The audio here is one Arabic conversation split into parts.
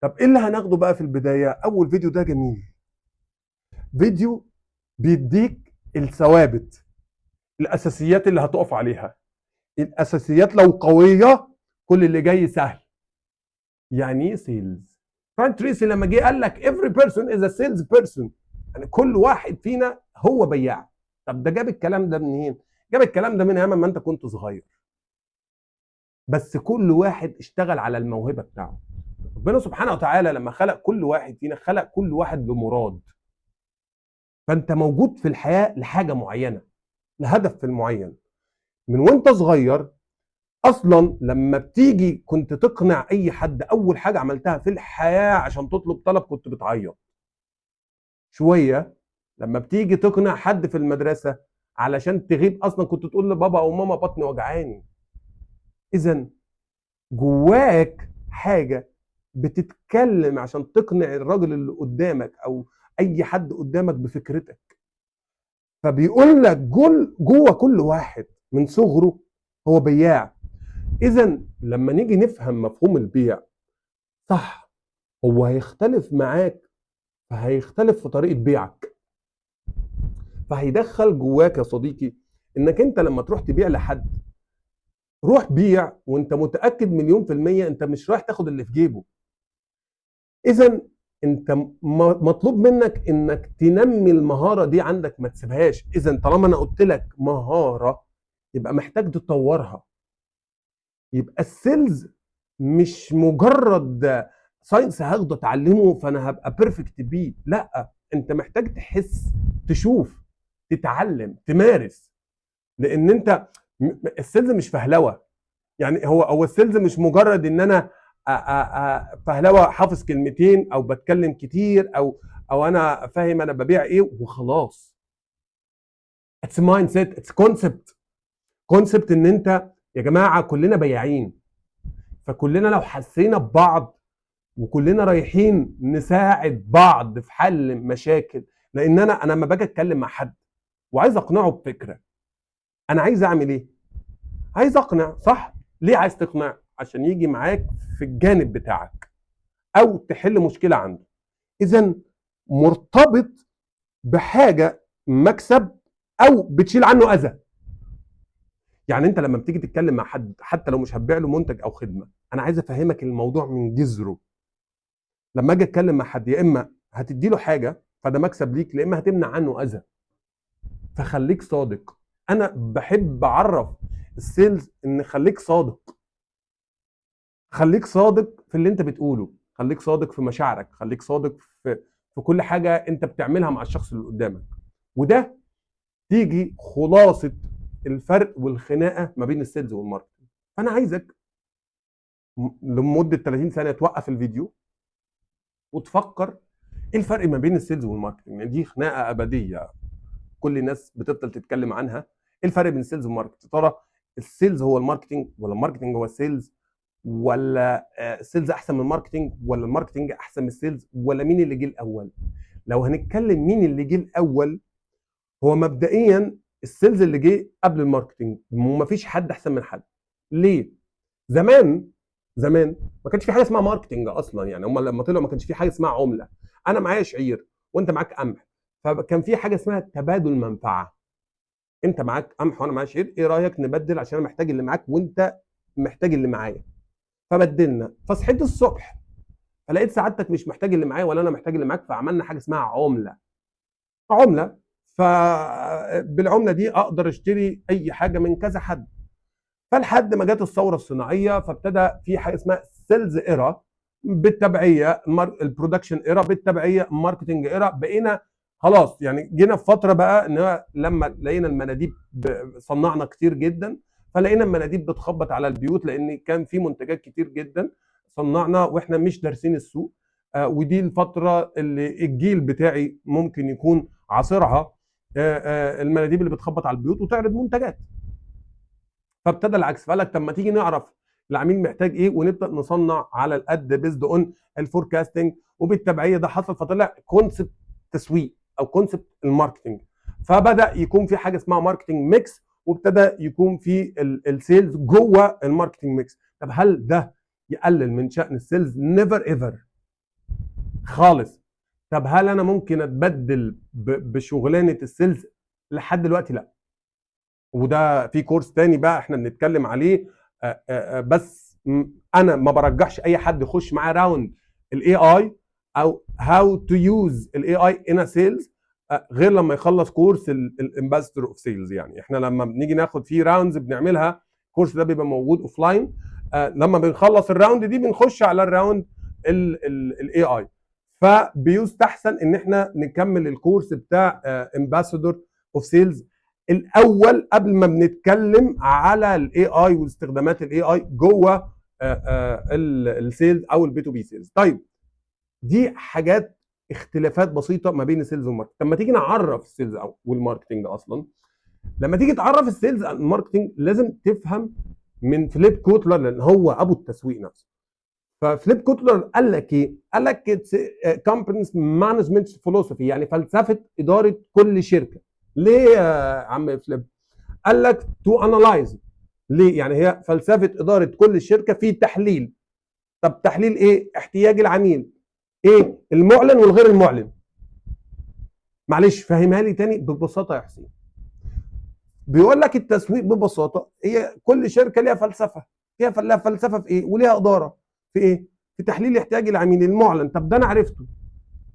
طب ايه اللي هناخده بقى في البدايه؟ اول فيديو ده جميل، فيديو بيديك الثوابت، الاساسيات اللي هتقف عليها. الاساسيات لو قويه كل اللي جاي سهل. يعني ايه سيلز؟ فرانك تريسي لما جه قال لك every person is a sales person، يعني كل واحد فينا هو بياع. طب ده جاب الكلام ده منين؟ جاب الكلام ده من ايام ما انت كنت صغير، بس كل واحد اشتغل على الموهبه بتاعه. ربنا سبحانه وتعالى لما خلق كل واحد فينا خلق كل واحد بمراد. فانت موجود في الحياه لحاجه معينه، لهدف معين. من وانت صغير اصلا لما بتيجي كنت تقنع اي حد، اول حاجه عملتها في الحياه عشان تطلب طلب كنت بتعيط. شويه لما بتيجي تقنع حد في المدرسه علشان تغيب اصلا كنت تقول لبابا او ماما بطني وجعاني. اذا جواك حاجه بتتكلم عشان تقنع الراجل اللي قدامك او اي حد قدامك بفكرتك. فبيقول لك جوه كل واحد من صغره هو بياع. اذا لما نيجي نفهم مفهوم البيع صح، هو هيختلف معاك، فهيختلف في طريقه بيعك، فهيدخل جواك يا صديقي انك انت لما تروح تبيع لحد، روح بيع وانت متاكد مليون في الميه انت مش رايح تاخد اللي في جيبه. اذا انت مطلوب منك انك تنمي المهاره دي عندك، ما تسيبهاش. اذا طالما انا قلت لك مهاره يبقى محتاج تطورها. يبقى السيلز مش مجرد ساينس هاخده اتعلمه فانا هبقى بيرفكت بيه، لا، انت محتاج تحس، تشوف، تتعلم، تمارس. لان انت السيلز مش فهلوه. يعني هو السيلز مش مجرد ان انا فهلوه حافظ كلمتين او بتكلم كتير او انا فاهم انا ببيع ايه وخلاص. اتس مايند سيت، اتس كونسبت ان انت يا جماعه كلنا بياعين. فكلنا لو حسينا ببعض وكلنا رايحين نساعد بعض في حل مشاكل. لان انا لما باجي اتكلم مع حد وعايز اقنعه بفكره، انا عايز اعمل ايه؟ عايز اقنع، صح؟ ليه عايز تقنع؟ عشان يجي معاك في الجانب بتاعك او تحل مشكله عنده. اذا مرتبط بحاجه مكسب او بتشيل عنه اذى. يعني انت لما بتيجي تتكلم مع حد حتى لو مش هتبيع له منتج او خدمه، انا عايز افهمك الموضوع من جذره. لما اجي اتكلم مع حد يا اما هتدي له حاجه فده مكسب ليك، يا اما هتمنع عنه اذى. فخليك صادق. انا بحب اعرف السيلز ان خليك صادق. خليك صادق في اللي انت بتقوله، خليك صادق في مشاعرك، خليك صادق في كل حاجه انت بتعملها مع الشخص اللي قدامك. وده تيجي خلاصه الفرق والخناقه ما بين السيلز والماركتنج. فانا عايزك لمده 30 ثانيه توقف الفيديو وتفكر ايه الفرق ما بين السيلز والماركتنج. يعني دي خناقه ابديه كل الناس بتفضل تتكلم عنها. ايه الفرق بين السيلز والماركتنج؟ ترى السيلز هو الماركتنج ولا الماركتنج هو السيلز؟ ولا السيلز احسن من الماركتنج ولا الماركتنج احسن من السيلز؟ ولا مين اللي جه الاول؟ لو هنتكلم مين اللي جه الاول، هو مبدئيا السيلز اللي جه قبل الماركتنج، ومفيش حد احسن من حد. ليه؟ زمان زمان ما كانش في حاجه اسمها ماركتنج اصلا. يعني هم لما طلعوا ما كانش في حاجه اسمها عمله. انا معايا شعير وانت معاك قمح، فكان في حاجه اسمها تبادل منفعه. انت معاك قمح وانا معايا شعير، ايه رايك نبدل عشان انا محتاج اللي معاك وانت محتاج اللي معايا؟ فبدلنا. فصحيت الصبح فلقيت سعادتك مش محتاج اللي معايا ولا انا محتاج اللي معاك، فعملنا حاجه اسمها عمله. فبالعمله دي اقدر اشتري اي حاجه من كذا حد. فلحد ما جت الثوره الصناعيه فابتدى في حاجه اسمها سيلز ايرا، بالتبعيه البرودكشن ايرا، بالتبعيه ماركتنج ايرا. بقينا خلاص يعني جينا في فتره بقى ان لما لقينا المناديب صنعنا كتير جدا، فلقينا المناديب بتخبط على البيوت لان كان في منتجات كتير جدا صنعنا واحنا مش دارسين السوق. ودي الفتره اللي الجيل بتاعي ممكن يكون عاصرها. المناديب اللي بتخبط على البيوت وتعرض منتجات. فابتدى العكس، فقال لك طب ما تيجي نعرف العميل محتاج ايه ونبدا نصنع على القد بيزد اون الفوركاستنج. وبالتبعيه ده حصل فطلع كونسبت تسويق او كونسبت الماركتنج. فبدا يكون في حاجه اسمها ماركتنج ميكس، وابتدى يكون في السيلز جوه الماركتنج ميكس. طب هل ده يقلل من شأن السيلز؟ نيفر ايفر. خالص. طب هل انا ممكن اتبدل بشغلانه السيلز؟ لحد دلوقتي لا. وده في كورس تاني بقى احنا بنتكلم عليه. بس انا ما برجحش اي حد يخش معاه راوند الاي اي او هاو تو يوز الاي اي ان سيلز غير لما يخلص كورس الامباستور اوف سيلز. يعني احنا لما بنيجي ناخد فيه راوندز بنعملها، الكورس ده بيبقى موجود اوف لاين. لما بنخلص الراوند دي بنخش على الراوند الاي اي، فبيستحسن ان احنا نكمل الكورس بتاع امباسادور اوف سيلز الاول قبل ما بنتكلم على الاي اي واستخدامات الاي اي جوه السيلز او البي تو بي سيلز. طيب دي حاجات اختلافات بسيطه ما بين السيلز والماركتنج. طب ما تيجي نعرف السيلز او والماركتنج ده اصلا. لما تيجي تعرف السيلز والماركتنج لازم تفهم من فليب كوتلر، لان هو ابو التسويق نفسه. ففليب كوتلر قال لك ايه؟ قال لك اتس كومبانيز مانجمنت فيلوسفي، يعني فلسفه اداره كل شركه. ليه يا عم فليب؟ قال لك تو انالايز. ليه؟ يعني هي فلسفه اداره كل الشركه في تحليل. طب تحليل ايه؟ احتياج العميل، ايه المعلن والغير المعلن. معلش فهمها لي تاني ببساطه يا حسين. بيقول لك التسويق ببساطه هي كل شركه ليها فلسفه، لها فلسفه في ايه؟ وليها اداره في ايه؟ في تحليل احتياج العميل المعلن. طب ده انا عرفته،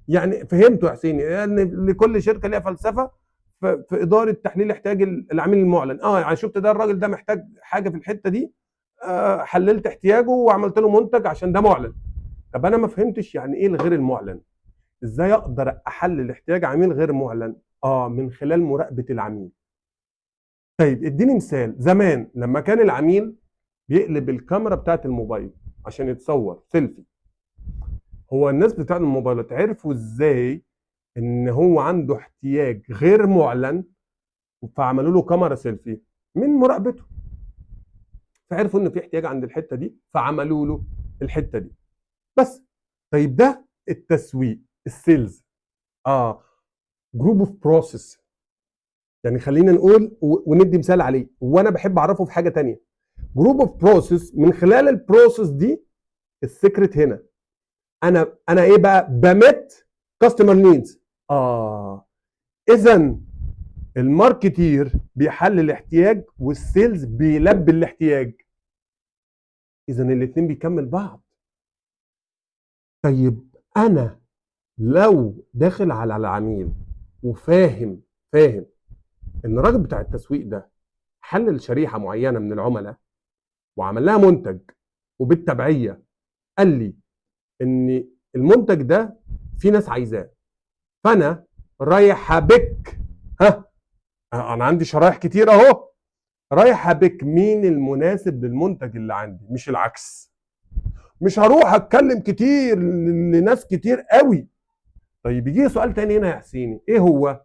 يعني فهمته يا حسين، ان يعني لكل شركه ليها فلسفه في اداره تحليل احتياج العميل المعلن. يعني شفت ده الراجل ده محتاج حاجه في الحته دي، حللت احتياجه وعملت له منتج عشان ده معلن. طب انا ما فهمتش يعني ايه الغير المعلن. ازاي اقدر احلل احتياج عميل غير معلن؟ من خلال مراقبه العميل. طيب اديني مثال. زمان لما كان العميل بيقلب الكاميرا بتاعت الموبايل عشان يتصور سيلفي، هو الناس بتاع الموبايلات عرفوا ازاي ان هو عنده احتياج غير معلن؟ فعملوا له كاميرا سيلفي من مراقبته، فعرفوا ان في احتياج عند الحته دي فعملوا له الحته دي بس. طيب ده التسويق السيلز. جروب اوف بروسيس. يعني خلينا نقول وندي مثال عليه، وانا بحب اعرفه في حاجه تانية. جروب اوف بروسيس، من خلال البروسيس دي السكرت هنا انا ايه بقى؟ بمت كاستمر نيدز. اذا الماركتير بيحلل الاحتياج والسيلز بيلبي الاحتياج، اذا الاثنين بيكمل بعض. طيب انا لو داخل على العميل وفاهم ان الراجل بتاع التسويق ده حلل شريحه معينه من العملاء وعمل لها منتج، وبالتبعيه قال لي ان المنتج ده في ناس عايزاه، فانا رايح ابك. انا عندي شرايح كتير اهو، رايح ابك مين المناسب للمنتج اللي عندي، مش العكس. مش هروح اتكلم كتير لناس كتير قوي. طيب يجي سؤال تاني هنا يا حسيني، ايه هو؟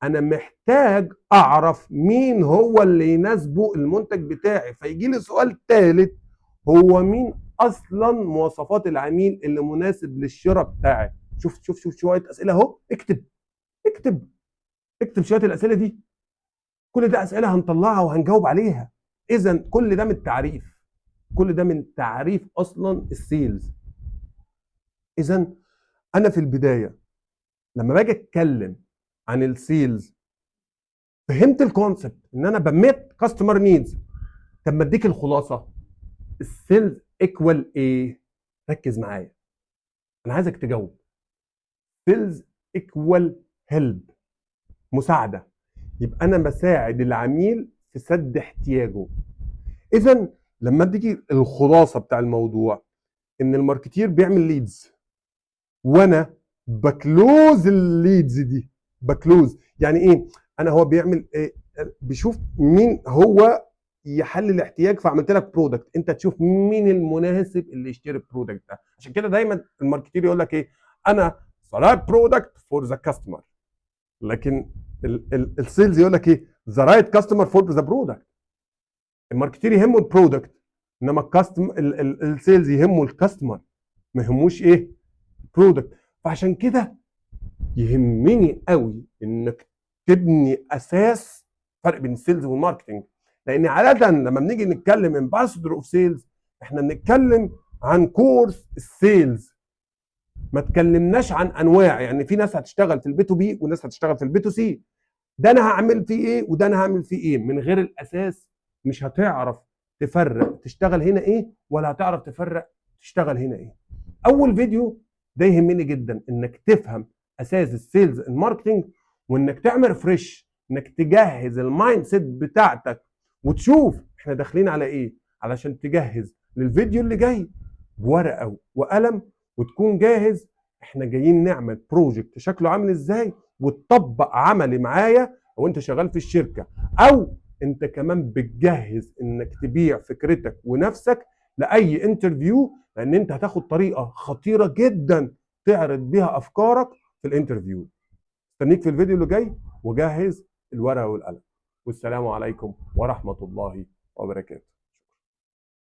انا محتاج اعرف مين هو اللي يناسبه المنتج بتاعي. فيجي لي سؤال ثالث، هو مين اصلا مواصفات العميل اللي مناسب للشراء بتاعي؟ شوف شويه اسئله اهو. اكتب شويه الاسئله دي. كل ده اسئله هنطلعها وهنجاوب عليها. اذا كل ده من التعريف، كل ده من تعريف اصلا السيلز. اذا انا في البدايه لما باجي اتكلم عن السيلز فهمت الكونسبت ان انا بميت كاستمر نيدز. طب ما اديك الخلاصه، السيلز ايكوال ايه؟ ركز معايا، انا عايزك تجاوب. سيلز ايكوال هيلب، مساعده. يبقى انا بساعد العميل في سد احتياجه. اذا لما تيجي الخلاصه بتاع الموضوع ان الماركتير بيعمل ليدز وانا بكلوز الليدز دي. بكلوز يعني ايه؟ انا هو بيعمل إيه؟ بيشوف مين هو يحل الاحتياج، فعملت لك برودكت، انت تشوف مين المناسب اللي يشتري البرودكت ده. عشان كده دايما الماركتير يقول لك ايه؟ انا صنعت برودكت فور ذا كاستمر، لكن السيلز يقول لك ايه؟ ذا رايت كاستمر فور ذا برودكت. الماركتير يهمه البرودكت، انما الكاستمر السيلز يهمه الكاستمر، ما يهموش ايه؟ برودكت. فعشان كده يهمني قوي انك تبني اساس فرق بين السيلز والماركتنج. لان عاده لما بنيجي نتكلم امباسدور اوف سيلز احنا بنتكلم عن كورس السيلز، ما تكلمناش عن انواع، يعني في ناس هتشتغل في البي تو بي وناس هتشتغل في البي تو سي، ده انا هعمل فيه ايه وده انا هعمل فيه ايه. من غير الاساس مش هتعرف تفرق تشتغل هنا ايه، ولا هتعرف تفرق تشتغل هنا ايه. اول فيديو ده يهمني جدا انك تفهم اساس السيلز الماركتنج، وانك تعمل فريش، انك تجهز المايند سيت بتاعتك وتشوف احنا داخلين على ايه، علشان تجهز للفيديو اللي جاي بورقه وقلم، وتكون جاهز احنا جايين نعمل بروجكت شكله عامل ازاي، وتطبق عملي معايا او انت شغال في الشركه، او انت كمان بتجهز انك تبيع فكرتك ونفسك لاي انترفيو، لان انت هتاخد طريقه خطيره جدا تعرض بيها افكارك في الانترفيو. استنيك في الفيديو اللي جاي، وجهز الورقه والقلم. والسلام عليكم ورحمه الله وبركاته.